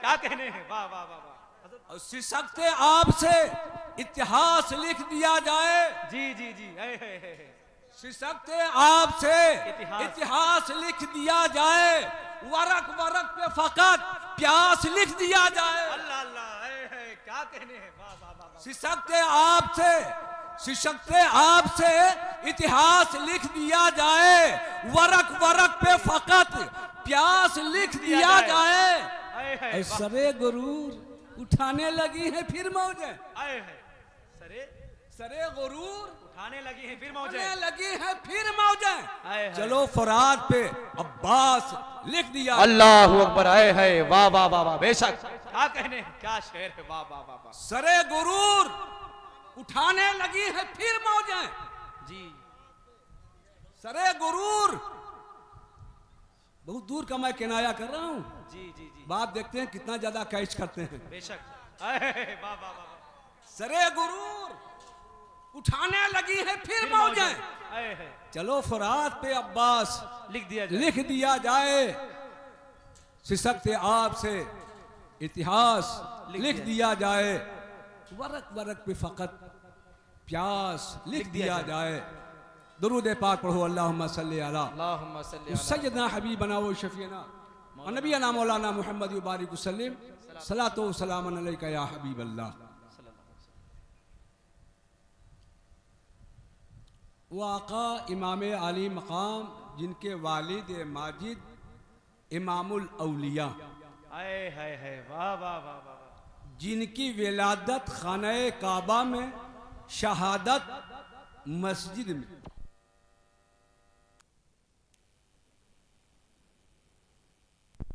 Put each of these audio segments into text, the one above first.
क्या कहने हैं, वाह वाह वाह वाह। और सिसकते आपसे इतिहास लिख दिया जाए। जी जी जी, है। सिसकते आपसे इतिहास। इतिहास लिख दिया जाए, वरक वरक पे फकत प्यास लिख दिया जाए। अल्लाह अल्लाह, है क्या कहने हैं, वाह वाह वाह वाह। सिसकते आपसे इतिहास लिख दिया जाए, वरक वरक पे फकत प्यास लिख दिया जाए। है सरे गुरूर उठाने लगी है फिर मौजें। सरे सरे गुरूर उठाने लगी है फिर मौजें। उठाने लगी है फिर मौजें। है चलो फरात पे अब्बास लिख दिया। अल्लाह अकबर, है वाह वाह वाह वाह, बेशक क्या कहने हैं, क्या शेर है, वाह वाह वाह वाह। सरे गुरूर उठाने लगी है फिर मौजें। जी सरे गुरूर, बहुत दूर का मैं किनाया कर रहा हूं। जी जी जी, बाप देखते हैं कितना ज्यादा कैच करते हैं। बेशक, वाह वाह वाह वाह। सरे गुरूर उठाने लगी है फिर मौजें। है चलो फरात पे अब्बास लिख दिया लिख दिया जाए। सिसकते आपसे इतिहास लिख दिया जाए, वरक वरक पे फकत प्यास लिख दिया जाए। दुरूद पाक पढ़ो, अल्लाहुम्मा सल्ली अला सय्यदना हबीबना व शफीना व नबीना मौलाना मुहम्मद व बारिक वसल्लम सलातो व सलामन अलैका या हबीब अल्लाह। वो आका इमाम आली मकाम जिनके वालिद माजिद इमामुल औलिया, है वाह वाह वाह वाह, जिनकी विलादत खाने काबा में, शहादत मस्जिद में।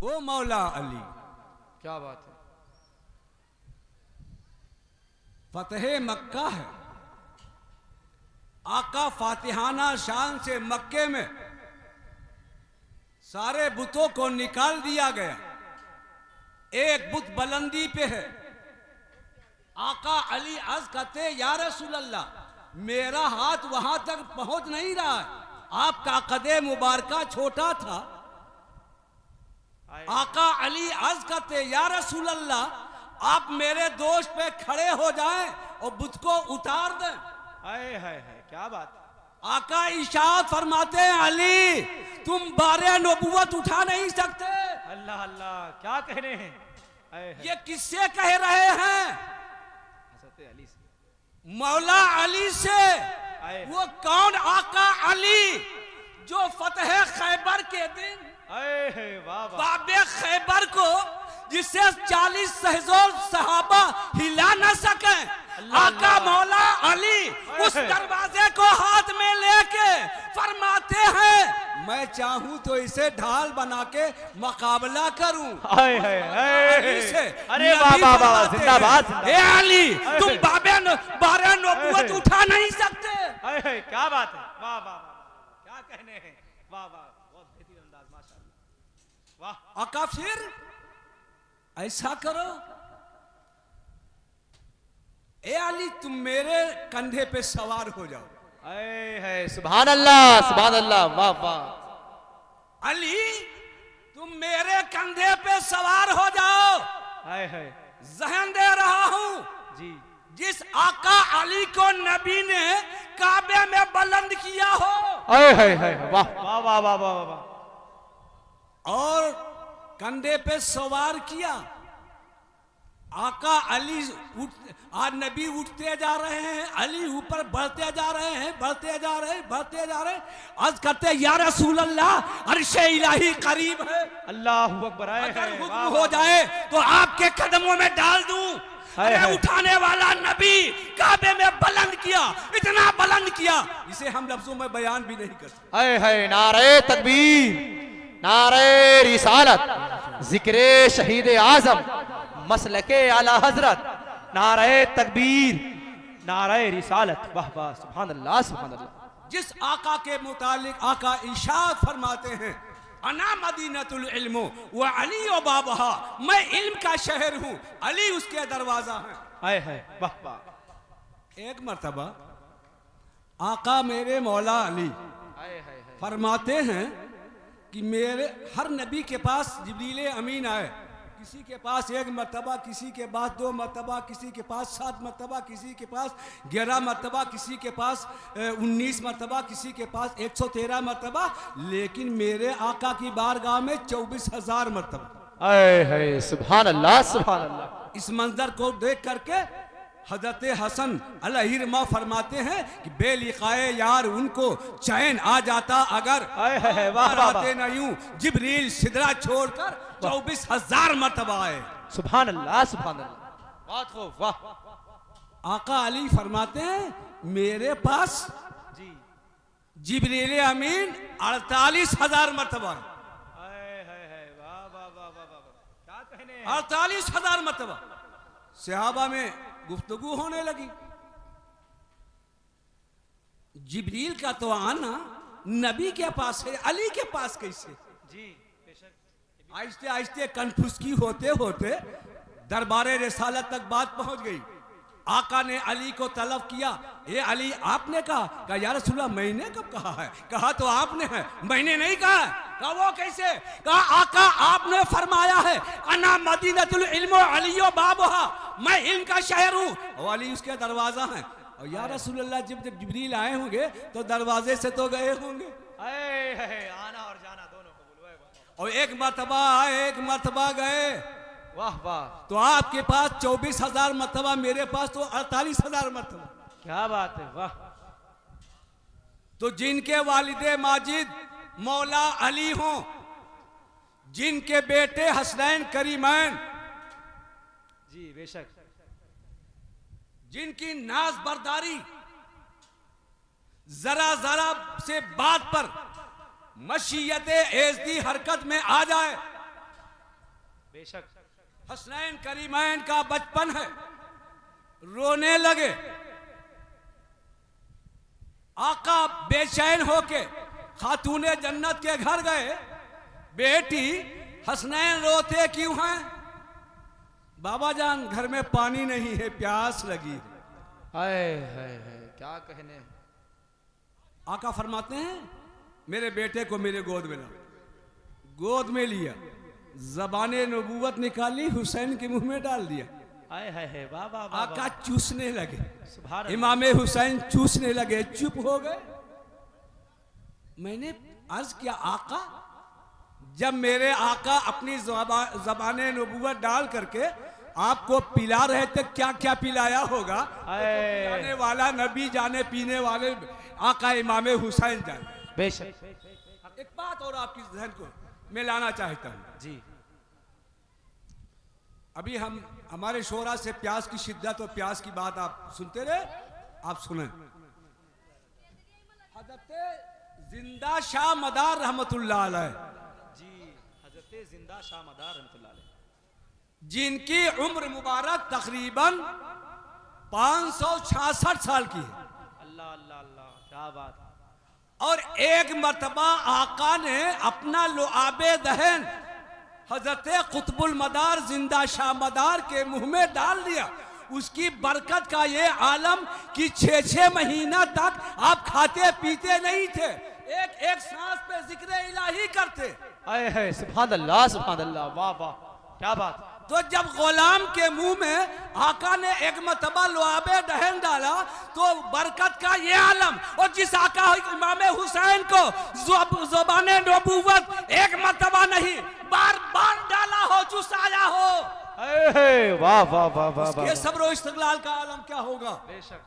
वो मौला अली, क्या बात है। फतेह मक्का है। आका फातिहाना शान से मक्के में सारे बुतों को निकाल दिया गया। एक बुत बुलंदी पे है। आका अली अर्ज करते, या रसूल अल्लाह, मेरा हाथ वहां तक पहुंच नहीं रहा है, आपका कदे मुबारका छोटा था। आका अली अर्ज करते, या रसूल अल्लाह, आप मेरे दोस्त पे खड़े हो जाएं और बुत को उतार दें। है क्या बात। आका इशाद फरमाते हैं, अली तुम बारे नबूवत उठा नहीं सकते। अल्लाह अल्लाह, क्या कहने हैं। ये किससे कह रहे हैं? हज़रत अली से, मौला अली से। वो कौन आका अली जो फतेह खैबर के दिन वाह वाह, बाबे खैबर को जिसे 40 सहजोर सहाबा हिला न सके, आका मौला अली उस दरवाजे को हाथ में लेके फरमाते हैं, मैं चाहूं तो इसे ढाल बना के मुकाबला करूं। अरे वाह वाह वाह, जिंदाबाद। ए अली, तुम बारे नबूवत उठा नहीं सकते। क्या बात है, वाह वाह वाह, क्या कहने हैं, वाह वाह, बहुत बेहतरीन अंदाज, माशाअल्लाह, वाह। आका फिर ऐसा करो, ए अली तुम मेरे कंधे पे सवार हो जाओ। सुभान अल्लाह, सुभान अल्लाह, वाह वाह। अली तुम मेरे कंधे पे सवार हो जाओ। जहन दे रहा हूं जी, जिस आका अली को नबी ने काबे में बुलंद किया हो। वाह वाह वाह वाह वाह वाह, और कंधे पे सवार किया। आका अली आज नबी उठते जा रहे हैं, अली ऊपर बढ़ते जा रहे हैं, बढ़ते जा रहे हैं, बढ़ते जा रहे हैं। अर्ज करते, या रसूल अल्लाह, अर्शे इलाही करीब है, अल्लाह अकबर। अगर हुक्म हो जाए तो आपके कदमों में डाल दूं। अरे उठाने वाला नबी काबे में बुलंद किया, इतना बुलंद किया, इसे हम लफ्जों में बयान भी नहीं कर सकते। नारे तकबीर, नारे रिसालत, जिक्रे शहीद आजम, मसलके आला हजरत, नारे तकबीर, नारे रिसालत, वाह वाह, सुभान अल्लाह, सुभान अल्लाह। जिस आका के मुतालिक आका इरशाद फरमाते हैं, अना मदीनतुल इल्म व अली व बाबहा, मैं इल्म का शहर हूँ, अली उसके दरवाजा है। वाह वाह। एक मर्तबा आका मेरे मौला अली फरमाते हैं कि मेरे हर नबी के पास जिब्रील अमीन आए, किसी के पास 1 मरतबा, किसी के पास 2 मरतबा, किसी के पास 7 मरतबा, किसी के पास 11 मरतबा, किसी के पास 19 मरतबा, किसी के पास 113 मरतबा, लेकिन मेरे आका की बारगाह में 24,000 मरतबा। आए है सुभान अल्लाह सुभान अल्लाह। इस मंजर को देख करके हजरत हसन अलैहिर्रमा फरमाते हैं कि बेलिकाए यार उनको चैन आ जाता अगर आए है वाह वाह वाह। न यूं जिब्रील सिदरा छोड़कर 24,000 मरतबा आए। सुभान अल्लाह सुभान अल्लाह, बहुत खूब वाह। आका अली फरमाते हैं मेरे पास जी जिब्रील अमीन 48,000 मरतबा, है वाह वाह वाह वाह वाह, क्या कहने। 48,000 मरतबा। सहाबा में गुफ्तगू होने लगी, जिब्रील का तो आना नबी के पास है, अली के पास कैसे? जी बेशक। आहिस्ते आहिस्ते कन्फ्यूज होते होते दरबारे रिसालत तक बात पहुंच गई। आका ने अली को तलब किया, ये अली आपने कहा या रसूलल्लाह मैंने कब कहा है? कहा तो आपने है, मैंने नहीं कहा है। कहा वो कैसे? कहा आका आपने फरमाया है अना मदीनतुल इल्म अलियो बाबुहा, मैं इल्म का शहर हूँ और अली उसके दरवाजा है। और या रसूलल्लाह जब जब जिब्रील आए होंगे तो दरवाजे से तो गए होंगे। आना और जाना दोनों कबूल। और 1 मरतबा आए, 1 मरतबा गए। वाह वाह, तो आपके पास 24,000 मरतबा, मेरे पास तो 48,000 मरतबा। क्या बात है वाह। तो जिनके वालिदे माजिद मौला अली हों, जिनके बेटे हसनैन करीमैन, जी बेशक, जिनकी नाज बरदारी जरा जरा से बात पर मशीयत एजदी हरकत में आ जाए। बेशक हसनैन करीमैन का बचपन है, रोने लगे। आका बेचैन होके खातूने जन्नत के घर गए, बेटी हसनैन रोते क्यों हैं? बाबा जान घर में पानी नहीं है, प्यास लगी। है क्या कहने। आका फरमाते हैं मेरे बेटे को मेरे गोद में लाओ। गोद में लिया, ज़बाने नबूवत निकाली, हुसैन के मुंह में डाल दिया। है वाह वाह वाह। आका चूसने लगे, सुभान अल्लाह। इमाम हुसैन चूसने लगे, चुप हो गए। मैंने अर्ज किया आका, जब मेरे आका अपनी ज़बाने नबूवत डाल करके आपको पिला रहे थे, क्या क्या पिलाया होगा? पिलाने वाला नबी जाने, पीने वाले आका इमाम हुसैन जाने। बेशक। एक बात और आपकी जहन को मैं लाना चाहता हूं जी। अभी हम हमारे शोरा से प्यास की शिद्दत और प्यास की बात आप सुनते रहे, आप सुने। हजरत जिंदा शाह मदार रहमतुल्लाह अलैह, जी हजरत जिंदा शाह मदार रहमतुल्लाह अलैह, जिनकी उम्र मुबारक तकरीबन 566 साल की है। अल्लाह अल्लाह अल्लाह, क्या बात। और एक मर्तबा आका ने अपना लुआबे दहन हजरत कुतुबुल मदार जिंदा शाह मदार के मुंह में डाल दिया। उसकी बरकत का ये आलम कि 6-6 महीना तक आप खाते पीते नहीं थे, एक एक सांस पे जिक्र इलाही करते। है सुभान अल्लाह वाह वाह, क्या बात। तो जब गुलाम के मुंह में आका ने एक मरतबा लुआबे दहन डाला तो बरकत का ये आलम, और जिस आका इमाम हुसैन को ज़ुबाने नबूवत एक मरतबा नहीं बार बार डाला हो, चुसाया हो, वाह वाह वाह वाह। ये सब्र इस्तगलाल का आलम क्या होगा? बेशक।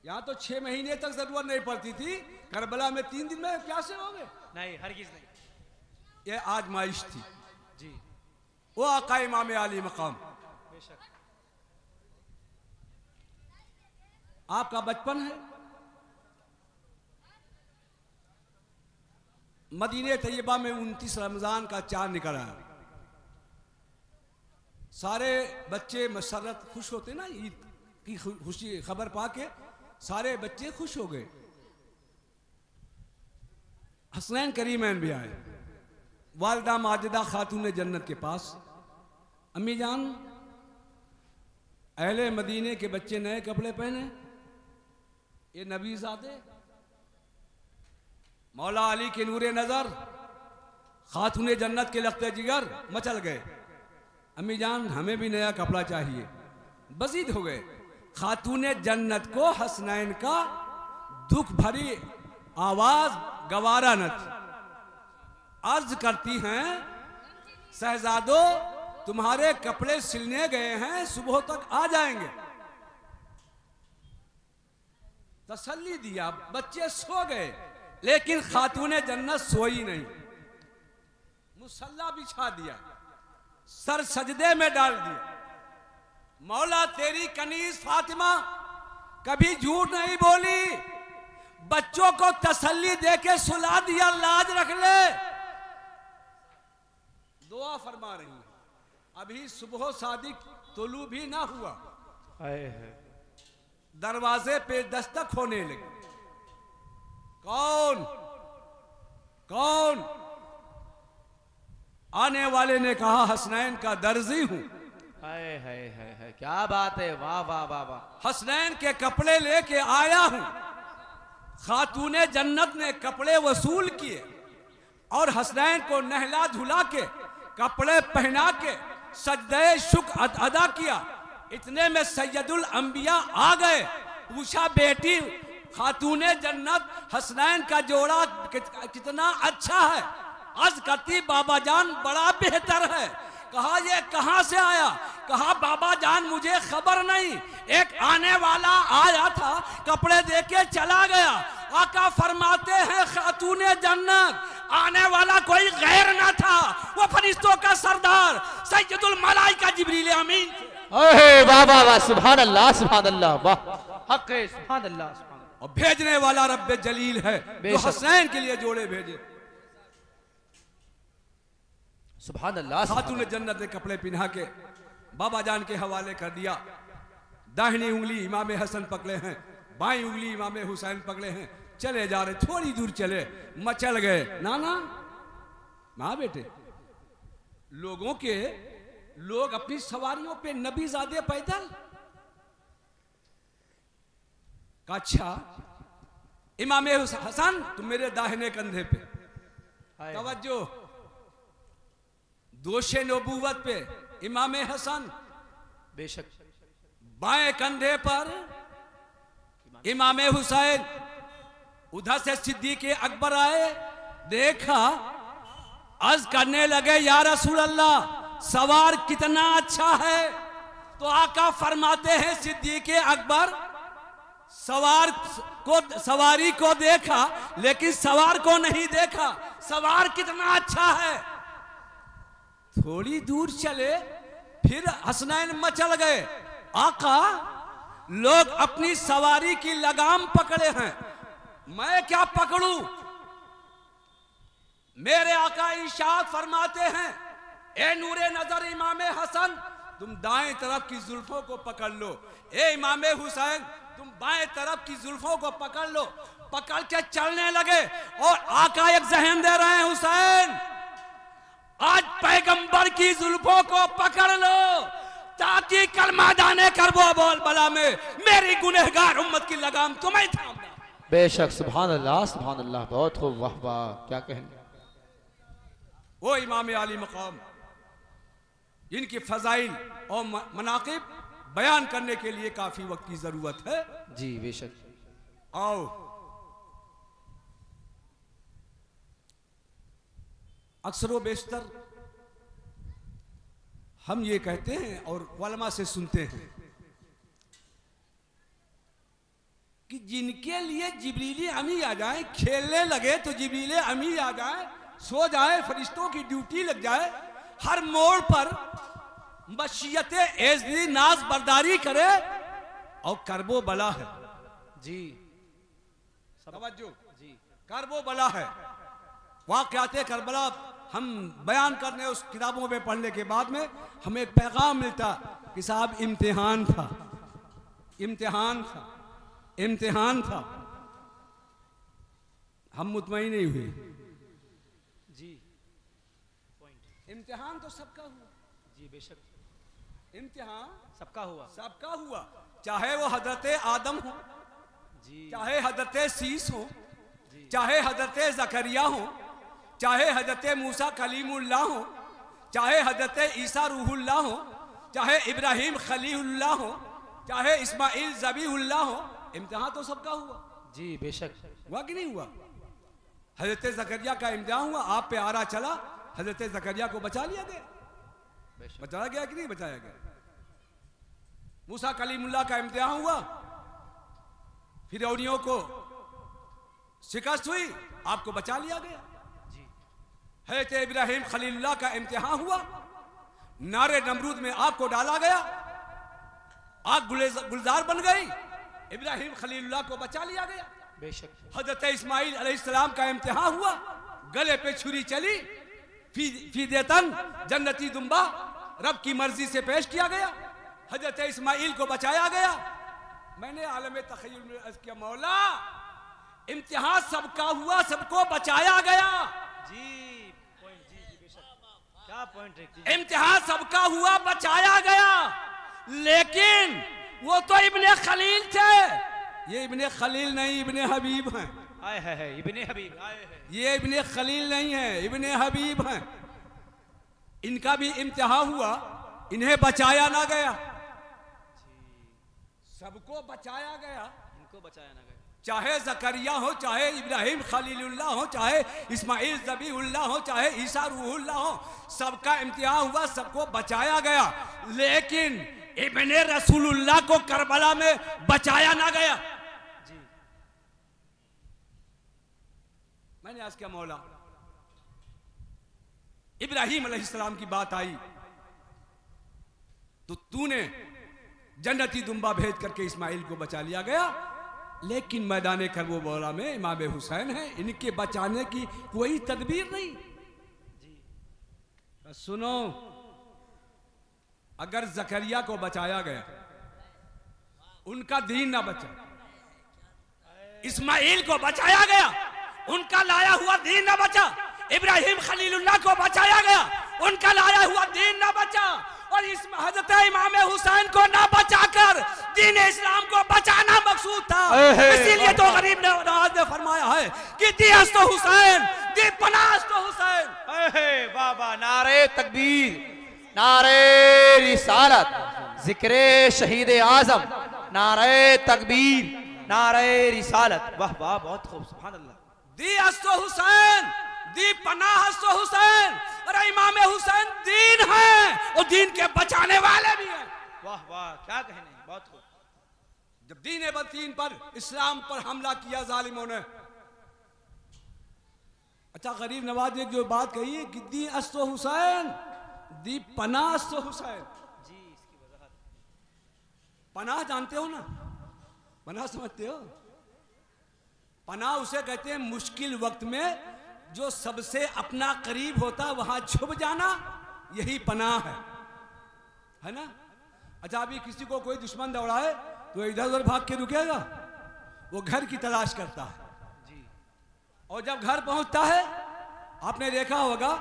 यहाँ तो 6 महीने तक जरूरत नहीं पड़ती थी, करबला में 3 दिन में प्यासे हो गए। नहीं हरगिज नहीं। ये आजमाइश थी जी। वो आका इमाम आली मकाम। बेशक। आपका बचपन है, मदीने तैयबा में 29 रमजान का चांद निकल आया। सारे बच्चे मसरत खुश होते ना, ईद की खुशी खबर पाके सारे बच्चे खुश हो गए। हसनैन करीमैन भी आए, वालिदा माजिदा खातून जन्नत के पास। अम्मी जान, अहले मदीने के बच्चे नए कपड़े पहने, ये नबी ज़ादे मौला अली के नूरे नजर खातूने जन्नत के लख्ते जिगर मचल गए। अम्मी जान हमें भी नया कपड़ा चाहिए, बजीद हो गए। खातूने जन्नत को हसनैन का दुख भरी आवाज गवारा न थी। अर्ज करती हैं, शहजादो तुम्हारे कपड़े सिलने गए हैं, सुबह तक आ जाएंगे। तसल्ली दिया, बच्चे सो गए, लेकिन खातूने जन्नत सोई नहीं। मुसल्ला बिछा दिया, सर सजदे में डाल दिया। मौला तेरी कनीज फातिमा कभी झूठ नहीं बोली, बच्चों को तसल्ली देके सुला दिया, लाज रख ले। दुआ फरमा रही है, अभी सुबह सादिक तुलू भी ना हुआ, दरवाजे पे दस्तक होने लगी। कौन कौन? आने वाले ने कहा हसनैन का दर्जी हूं। है क्या बात है, वाह वाह वाह वाह। हसनैन के कपड़े लेके आया हूं। खातूने जन्नत ने कपड़े वसूल किए और हसनैन को नहला धुला के कपड़े पहना के सजदे शुक्र अदा किया। इतने में सैयदुल अंबिया आ गए। पूछा, बेटी खातूने जन्नत हसनैन का जोड़ा कितना अच्छा है? अर्ज करती, बाबा जान बड़ा बेहतर है। कहा, ये कहां से आया? कहा, बाबा जान मुझे खबर नहीं, एक आने वाला आया था, कपड़े देके चला गया। आका फरमाते हैं, खातूने जन्नत आने वाला कोई गैर ना था, वो फरिश्तों का सरदार सैयदुल मलाइका जिब्रील अमीन। वाह वाह वाह, सुभान अल्लाह सुभान अल्लाह, वाह हक है, सुभान अल्लाह सुभान अल्लाह। और भेजने वाला रब्बे जलील है, जो हसनैन के लिए जोड़े भेजे। सुभान अल्लाह। खातूने जन्नत ने कपड़े पहना के बाबा जान के हवाले कर दिया। दाहिनी उंगली इमाम हसन पकड़े हैं, बाईं उंगली इमाम हुसैन पकड़े हैं। चले जा रहे, थोड़ी दूर चले, मचल गए। नाना माँ बेटे, लोग अपनी सवारियों पे, नबी ज़ादे पैदल। अच्छा, इमाम हसन तुम मेरे दाहिने कंधे पे, तवज्जो, दोषे नबूवत पे इमाम हसन। बेशक। बाएं कंधे पर इमाम हुसैन। उधर से सिद्दीक़ अकबर आए, देखा, अर्ज करने लगे, या रसूल अल्लाह सवार कितना अच्छा है। तो आका फरमाते हैं, सिद्दीक़ अकबर सवारी को देखा, लेकिन सवार को नहीं देखा। सवार कितना अच्छा है। थोड़ी दूर चले, फिर हसनैन मचल गए। आका, लोग अपनी सवारी की लगाम पकड़े हैं, मैं क्या पकड़ूं? मेरे आका इरशाद फरमाते हैं, ए नूरे नजर इमाम हसन, तुम दाएं तरफ की जुल्फों को पकड़ लो। ए इमाम हुसैन, तुम बाएं तरफ की जुल्फों को पकड़ लो। पकड़ के चलने लगे और आका एक जहन दे रहे हैं, हुसैन आज पैगंबर की जुल्फों को पकड़ लो, ताकि कल मैदाने करबो बोल बला में मेरी गुनहगार उम्मत की लगाम तुम्हें थामना। बेशक, सुभान अल्लाह, बहुत खूब, वाह वाह, क्या कहेंगे। वो इमाम आली मकाम, जिनकी फजाइल और मनाकिब बयान करने के लिए काफी वक्त की जरूरत है। जी बेशक। आओ, अक्सर बेशतर हम ये कहते हैं और उलमा से सुनते हैं कि जिनके लिए जिब्रील अमी आ जाए, खेलने लगे तो जिब्रील अमी आ जाए, सो जाए, फरिश्तों की ड्यूटी लग जाए, हर मोड़ पर मशीयत एज़्ज़ी नाज बर्दारी करे और करबो बला है। जी तवज्जो, जी करबो बला है। वाक़यात करबला हम बयान करने, उस किताबों में पढ़ने के बाद में हमें एक पैगाम मिलता कि साहब इम्तिहान था, इम्तिहान था, इम्तिहान था। हम मुतमईन नहीं हुए। जी, इम्तिहान तो सबका हुआ। जी बेशक, इम्तिहान सबका हुआ, सबका हुआ, चाहे वो हजरत आदम हो, जी, चाहे हजरत सीस हो, चाहे हजरत जकरिया हो, चाहे हजरत मूसा कलीमुल्लाह हो, चाहे हजरत ईसा रूहुल्लाह हो, चाहे इब्राहिम खलीलुल्लाह हो, चाहे इस्माइल ज़बीहुल्लाह हो, इम्तिहान तो सबका हुआ। जी बेशक। हुआ कि नहीं हुआ? हजरत ज़करिया का इम्तिहान हुआ, आप पे आरा चला, हजरत ज़करिया को बचा लिया गया। बचाया गया कि नहीं बचाया गया? मूसा कलीमुल्लाह का इम्तिहान हुआ, फिरौनियों को शिकस्त हुई, आपको बचा लिया गया। हजरत इब्राहिम खलीलुल्लाह का इम्तिहान हुआ, नारे नमरूद में आपको डाला गया, आग गुलजार बन गई, इब्राहिम खलीलुल्लाह को बचा लिया गया। बेशक। हजरत इस्माइल अलैहिस्सलाम का इम्तिहान हुआ, गले पे छुरी चली, फीदेतन जन्नती दुम्बा रब की मर्जी से पेश किया गया, हजरत इस्माइल को बचाया गया। मैंने आलम तखय्युल में अर्ज किया, मौला इम्तिहान सबका हुआ, सबको बचाया गया। जी पॉइंट, जी बेशक, क्या पॉइंट है। इम्तिहान सबका हुआ, बचाया गया, लेकिन वो तो इब्ने खलील थे, ये इब्ने खलील नहीं, इब्ने हबीब हैं। आए है इब्ने हबीब, आए है। ये इब्ने खलील नहीं है, इब्ने हबीब हैं। इनका भी इम्तिहान हुआ, इन्हें बचाया ना गया, सबको बचाया गया, इनको बचाया ना गया। चाहे जकरिया हो, चाहे इब्राहिम खलीलुल्लाह हो, चाहे इस्माइल ज़बीहुल्लाह हो, चाहे ईसा रूहुल्लाह हो, सबका इम्तिहान हुआ, सबको बचाया गया, लेकिन इब्ने रसूलुल्लाह को करबला में बचाया ना गया। जी। मैंने आज क्या मौला, इब्राहिम अलैहिस्सलाम की बात आई तो तूने जन्नती दुम्बा भेज करके इस्माइल को बचा लिया गया, लेकिन मैदान करबला में इमाम हुसैन है, इनके बचाने की कोई तदबीर नहीं। सुनो, अगर जकरिया को बचाया गया, उनका दीन ना बचा, इस्माइल को बचाया गया, उनका लाया हुआ दीन ना बचा, इब्राहिम खलीलुल्लाह को बचाया गया, उनका लाया हुआ दीन ना बचा, और इस हजरत इमाम हुसैन को ना बचाकर दीन इस्लाम को बचाना मकसूद था। इसीलिए तो गरीब नवाज ने फरमाया है कि दी हस्त हुसैन, दी पनाह तो हुसैन। वाह वाह, नारे तकबीर, नारे रिसालत, जिक्रे शहीद आजम, नारे तकबीर, नारे रिसालत। वाह वाह, बहुत खूब, सुभान अल्लाह। दी हस्त हुसैन, दी पनाह हस्त हुसैन। अरे इमाम हुसैन दीन है और दीन के बचाने वाले भी हैं। वाह वाह, क्या कहने, बहुत खूब। जब दीन बदीन पर, इस्लाम पर हमला किया जालिमों ने, अच्छा गरीब नवाज ने जो बात कही है कि दी अस्तो हुसैन, दी पनाह अस्तो हुसैन। जी, इसकी वजह पनाह जानते हो ना, पनाह समझते हो? पनाह उसे कहते हैं मुश्किल वक्त में जो सबसे अपना करीब होता वहां छुप जाना, यही पनाह है ना। अच्छा अभी किसी को कोई दुश्मन दौड़ाए तो इधर उधर भाग के रुकेगा, वो घर की तलाश करता है जी। और जब घर पहुंचता है, आपने देखा होगा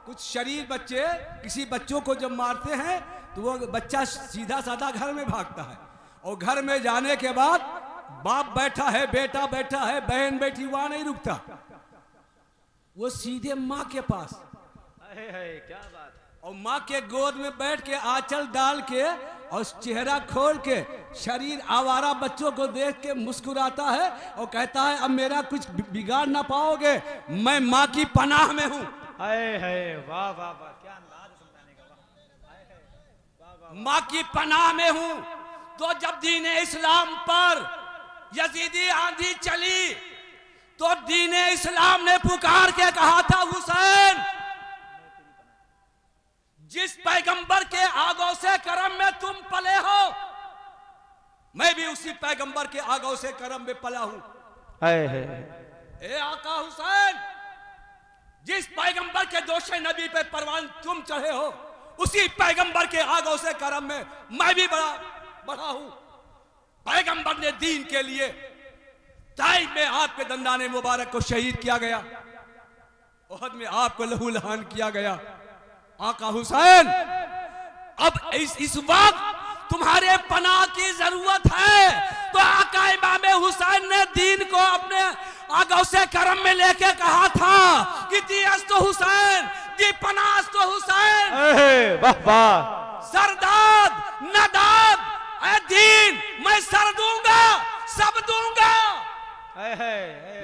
कुछ शरीर बच्चे किसी बच्चों को जब मारते हैं तो वो बच्चा सीधा साधा घर में भागता है, और घर में जाने के बाद बाप बैठा है, बेटा बैठा है, बहन बैठी, वहां नहीं रुकता, वो सीधे माँ के पास, क्या बात है। और माँ के गोद में बैठ के आंचल डाल के और चेहरा खोल के शरीर आवारा बच्चों को देख के मुस्कुराता है और कहता है अब मेरा कुछ बिगाड़ ना पाओगे, मैं माँ की पनाह में हूँ। वाह वाह वाह, क्या अंदाज समझाने का, वाह वाह। माँ की पनाह में हूँ। तो जब दीन इस्लाम पर यजीदी आंधी चली तो दीन इस्लाम ने पुकार के कहा था, हुसैन जिस पैगंबर के आगो से करम में तुम पले हो, मैं भी उसी पैगंबर के आगो से करम में पला हूं। ए आका हुसैन, जिस पैगंबर के दोषे नबी पे परवान तुम चढ़े हो, उसी पैगंबर के आगो से करम में मैं भी बड़ा हूं। पैगंबर ने दीन के लिए ताइफ में आपके दंदाने मुबारक को शहीद किया गया, ओहद में आपको लहू लहान किया गया। आका हुसैन, अब इस वक्त तुम्हारे पनाह की जरूरत है, तो आका इमाम हुसैन ने दीन को आगो से करम में लेके कहा था कि दियस तो हुसैन, दी पनास तो हुसैन। वाह वाह, सरदाद नदाद ऐ दीन, मैं सर दूंगा, सब दूंगा,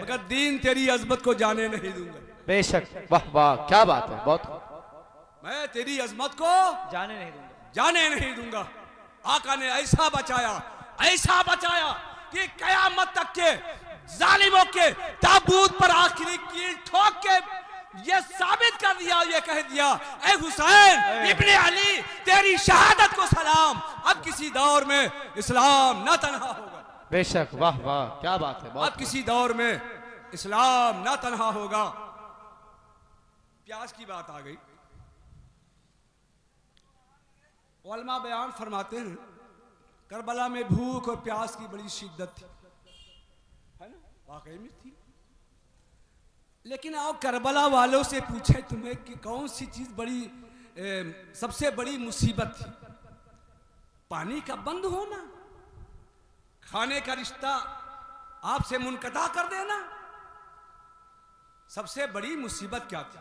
मगर दीन तेरी अजमत को जाने नहीं दूंगा। बेशक, वाह वाह, क्या बात है, बहुत। मैं तेरी अजमत को जाने नहीं दूंगा, जाने नहीं दूंगा। आका ने ऐसा बचाया कि कयामत तक के जालिमों के ताबूत पर आखिरी कील ठोक के ये साबित कर दिया, ये कह दिया, ए हुसैन इब्ने अली, तेरी शहादत को सलाम। अब किसी दौर में इस्लाम न तन्हा होगा। बेशक, वाह वाह, क्या बात है, बहुत। अब किसी दौर में इस्लाम न तन्हा होगा। प्यास की बात आ गई। उलमा बयान फरमाते हैं करबला में भूख और प्यास की बड़ी शिद्दत थी, है ना, वाकई में थी। लेकिन आओ करबला वालों से पूछे तुम्हें कि कौन सी चीज बड़ी सबसे बड़ी मुसीबत थी? पानी का बंद होना, खाने का रिश्ता आपसे मुनकता कर देना, सबसे बड़ी मुसीबत क्या थी?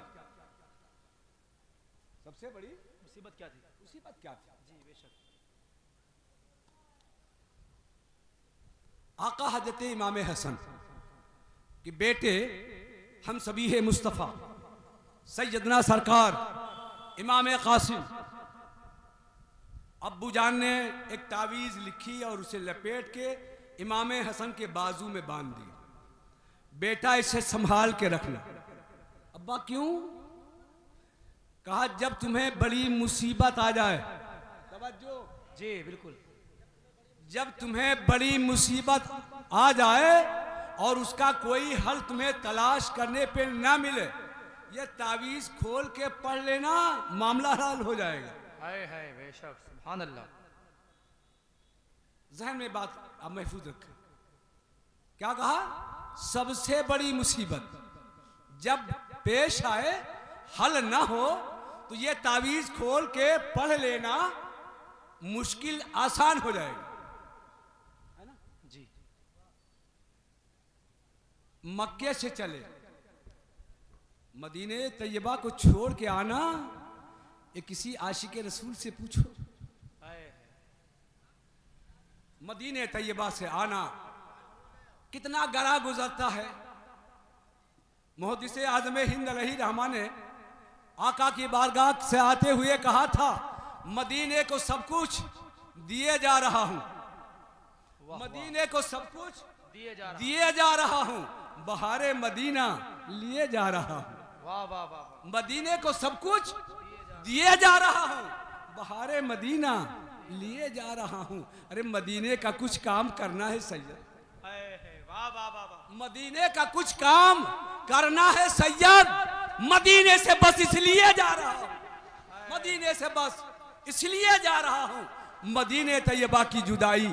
सबसे बड़ी मुसीबत क्या थी? मुसीबत क्या थी? जी बेशक। आका हजरत इमाम हसन कि बेटे हम सभी है मुस्तफ़ा सैयदना सरकार इमाम कासिम। अब्बू जान ने एक तावीज़ लिखी और उसे लपेट के इमाम हसन के बाजू में बांध दी। बेटा इसे संभाल के रखना। अब्बा क्यों? कहा जब तुम्हें बड़ी मुसीबत आ जाए, तवज्जो जी बिल्कुल, जब तुम्हें बड़ी मुसीबत आ जाए और उसका कोई हल तुम्हें तलाश करने पे ना मिले, ये तावीज़ खोल के पढ़ लेना, मामला हल हो जाएगा। हाय हाय, बेशक, सुभान अल्लाह। जहन में बात अब महफूज रखें। क्या कहा? सबसे बड़ी मुसीबत जब पेश आए, हल ना हो, तो ये तावीज़ खोल के पढ़ लेना, मुश्किल आसान हो जाएगी, है ना जी। मक्के से चले मदीने तैयबा को छोड़ के आना, ये किसी आशिक रसूल से पूछो। मदीने तैयबा से आना कितना गरा गुजरता है। मुहद्दिस आज़म हिंद अलैहि रहमा ने आका की बारगाह से आते हुए कहा था, मदीने को सब कुछ दिए जा रहा हूं, मदीने को सब कुछ दिए जा रहा हूं, बहारे मदीना लिए जा रहा हूं। वाह वाह वाह, मदीने को सब कुछ दिए जा रहा हूं, बहारे मदीना लिए जा रहा हूं। अरे मदीने का कुछ काम करना है सैयद, वाह वाह वाह, मदीने का कुछ काम करना है सैयद। मदीने से बस इसलिए जा रहा हूं, मदीने से बस इसलिए जा रहा हूं। मदीने तैयबा की जुदाई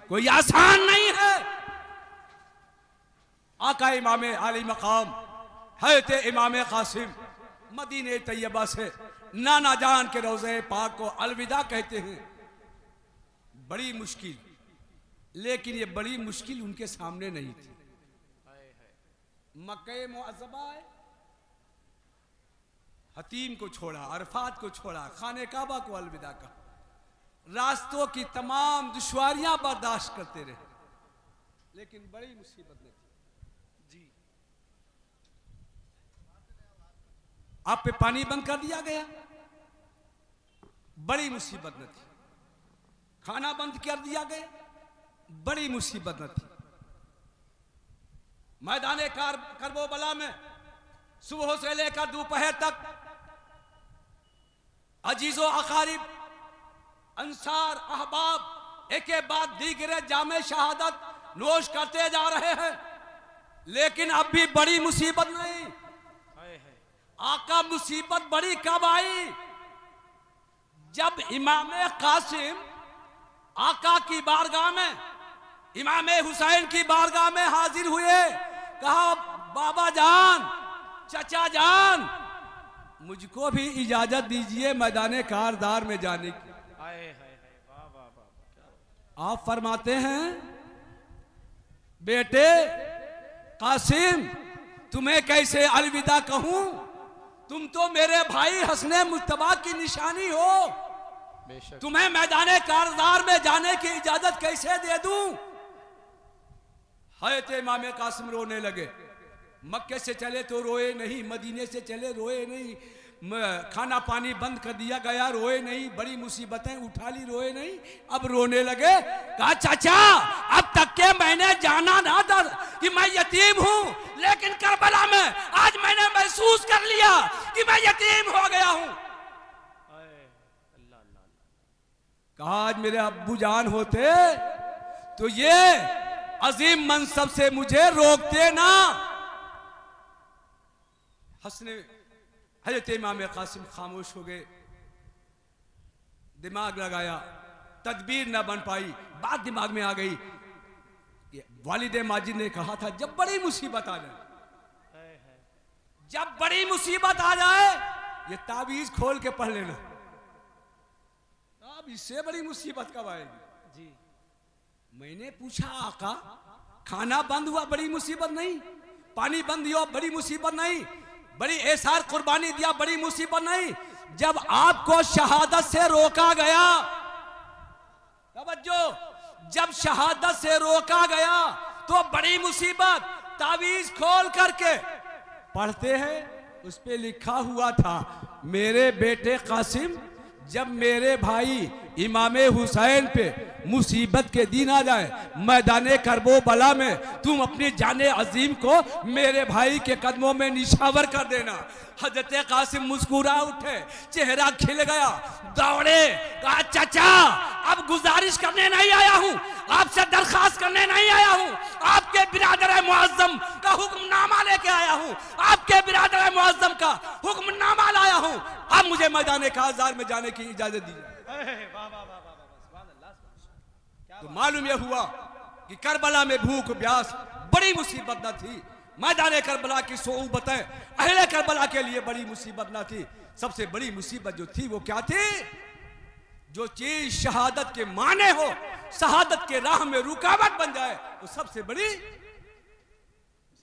कोई आसान नहीं है। आका इमाम आली मकाम हज़रत इमाम कासिम मदीने तैयबा से नाना जान के रोज़े पाक को अलविदा कहते हैं। बड़ी मुश्किल, लेकिन ये बड़ी मुश्किल उनके सामने नहीं थी। मक्के मुअज़्ज़बा है, हतीम को छोड़ा, अरफात को छोड़ा, खाने काबा को अलविदा कहा, रास्तों की तमाम दुश्वारियां बर्दाश्त करते रहे, लेकिन बड़ी मुसीबत न थी जी। आप पे पानी बंद कर दिया गया, बड़ी मुसीबत न थी। खाना बंद कर दिया गया, बड़ी मुसीबत न थी। मैदान करबला में सुबह से लेकर दोपहर तक अजीजो अकारिब, अंसार, अहबाब एक के बाद दीगरे जामे शहादत नोश करते जा रहे हैं, लेकिन अब भी बड़ी मुसीबत नहीं। आका मुसीबत बड़ी कब आई? जब इमाम कासिम आका की बारगाह में, इमाम हुसैन की बारगाह में हाजिर हुए। कहा बाबा जान, चचा जान, मुझको भी इजाजत दीजिए मैदान कारदार में जाने की। आप फरमाते हैं बेटे कासिम तुम्हें कैसे अलविदा कहूं, तुम तो मेरे भाई हसने मुज्तबा की निशानी हो, बेशक तुम्हें मैदाने कारजार में जाने की इजाजत कैसे दे दूं। हज़रत इमाम कासिम रोने लगे। मक्के से चले तो रोए नहीं, मदीने से चले रोए नहीं, खाना पानी बंद कर दिया गया रोए नहीं, बड़ी मुसीबतें उठा ली रोए नहीं, अब रोने लगे। कहा चाचा अब तक के मैंने जाना ना था कि मैं यतीम हूं, लेकिन करबला में आज मैंने महसूस कर लिया कि मैं यतीम हो गया हूं। कहा आज मेरे अब्बू जान होते तो ये अजीम मनसब से मुझे रोकते ना। हंसने हजरत इमाम कासिम खामोश हो गए, दिमाग लगाया, तदबीर ना बन पाई, बात दिमाग में आ गई। वालिदे माजिद ने कहा था जब बड़ी मुसीबत आ जाए, जब बड़ी मुसीबत आ जाए ये ताबीज खोल के पढ़ लेना। अब इससे बड़ी मुसीबत कब आएगी जी। मैंने पूछा आका खाना बंद हुआ बड़ी मुसीबत नहीं, पानी बंद हुआ बड़ी मुसीबत नहीं, बड़ी एसार कुर्बानी दिया बड़ी मुसीबत नहीं, जब आपको शहादत से रोका गया, तवज्जो, जब शहादत से रोका गया तो बड़ी मुसीबत। तावीज खोल करके पढ़ते हैं, उस पे लिखा हुआ था मेरे बेटे कासिम जब मेरे भाई इमाम हुसैन पे मुसीबत के दिन आ जाए मैदाने करबो बला में तुम अपनी जाने अजीम को मेरे भाई के कदमों में निशावर कर देना। हजरत कासिम मुस्कुरा उठे, चेहरा खिल गया, दौड़े, कहा चाचा अब गुजारिश करने नहीं आया हूं, आपसे दरखास्त करने नहीं आया हूं, आपके बिरादर मुअज्जम का हुक्मनामा लेके आया हूं, आपके बिरादर मुअज्जम का हुक्मनामा लाया हूं, अब मुझे मैदान काजार में जाने की इजाजत दीजिए। तो मालूम यह हुआ कि करबला में भूख प्यास बड़ी मुसीबत न थी, मैदान करबला की सोबतें अहले करबला के लिए बड़ी मुसीबत न थी। सबसे बड़ी मुसीबत जो थी वो क्या थी, जो चीज शहादत के माने हो, शहादत के राह में रुकावट बन जाए, वो सबसे बड़ी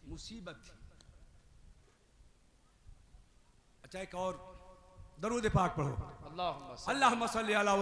मुसीबत थी। अच्छा एक और दरूद पाक पढ़ो, अल्लाहुम्मा सल्ली अला